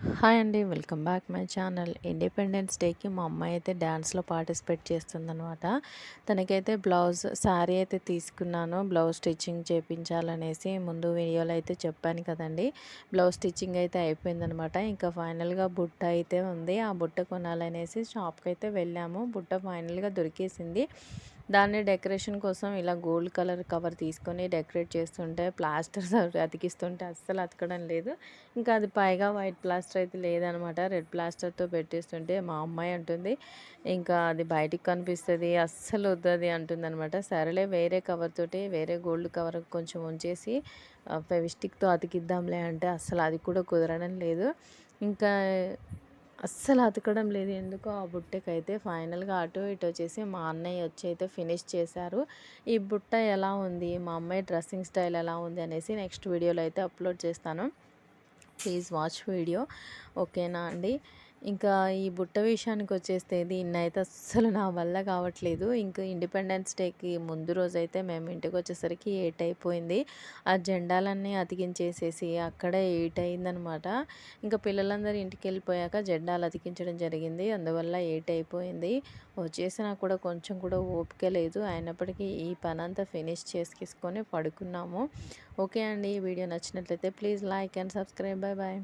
Hi అండి. Welcome back my channel. Independence డేకి మా అమ్మాయి అయితే డ్యాన్స్‌లో పార్టిసిపేట్ చేస్తుందనమాట. తనకైతే శారీ అయితే తీసుకున్నాను. బ్లౌజ్ స్టిచ్చింగ్ చేపించాలనేసి ముందు వీడియోలో అయితే చెప్పాను కదండీ. బ్లౌజ్ స్టిచ్చింగ్ అయితే అయిపోయిందనమాట. ఇంకా ఫైనల్‌గా బుట్ట అయితే ఉంది. ఆ బుట్ట కొనాలనేసి షాప్‌కైతే వెళ్ళాము. బుట్ట ఫైనల్‌గా దొరికేసింది. దాన్ని డెకరేషన్ కోసం ఇలా గోల్డ్ కలర్ కవర్ తీసుకొని డెకరేట్ చేస్తుంటే ప్లాస్టర్ అతికిస్తుంటే అస్సలు అతకడం లేదు. ఇంకా అది పైగా వైట్ ప్లాస్టర్ అయితే లేదనమాట. రెడ్ ప్లాస్టర్‌తో పెట్టేస్తుంటే మా అమ్మాయి అంటుంది, ఇంకా అది బయటికి కనిపిస్తది. అస్సలు వద్దది అంటుందనమాట. సరేలే వేరే కవర్ తోటి వేరే గోల్డ్ కవర్ కొంచెం ఉంచేసి ఫెవిస్టిక్‌తో అతికిద్దాంలే అంటే అస్సలు అది కూడా కుదరడం లేదు. ఇంకా అస్సలు అతకడం లేదు. ఎందుకో ఆ బుట్టకైతే ఫైనల్‌గా అటు ఇటు వచ్చేసి మా అన్నయ్య వచ్చి అయితే ఫినిష్ చేశారు. ఈ బుట్ట ఎలా ఉంది, మా అమ్మాయి డ్రెస్సింగ్ స్టైల్ ఎలా ఉంది అనేసి నెక్స్ట్ వీడియోలో అయితే అప్లోడ్ చేస్తాను. Please watch video. ఓకేనా అండి. ఇంకా ఈ బుట్ట విషయానికి వచ్చేస్తే దీన్నైతే అస్సలు నా వల్ల కావట్లేదు. ఇంకా ఇండిపెండెన్స్ డేకి ముందు రోజైతే మేము ఇంటికి వచ్చేసరికి 8 అయిపోయింది. ఆ జెండాలన్నీ అతికించేసేసి అక్కడే 8 అయిందనమాట. ఇంకా పిల్లలందరూ ఇంటికి వెళ్ళిపోయాక జెండాలు అతికించడం జరిగింది. అందువల్ల 8 అయిపోయింది. వచ్చేసినా కూడా కొంచెం కూడా ఓపిక లేదు. అయినప్పటికీ ఈ పనంతా ఫినిష్ చేసుకొని పడుకున్నాము. ఓకే అండి. ఈ వీడియో నచ్చినట్లయితే please like and subscribe. Bye bye.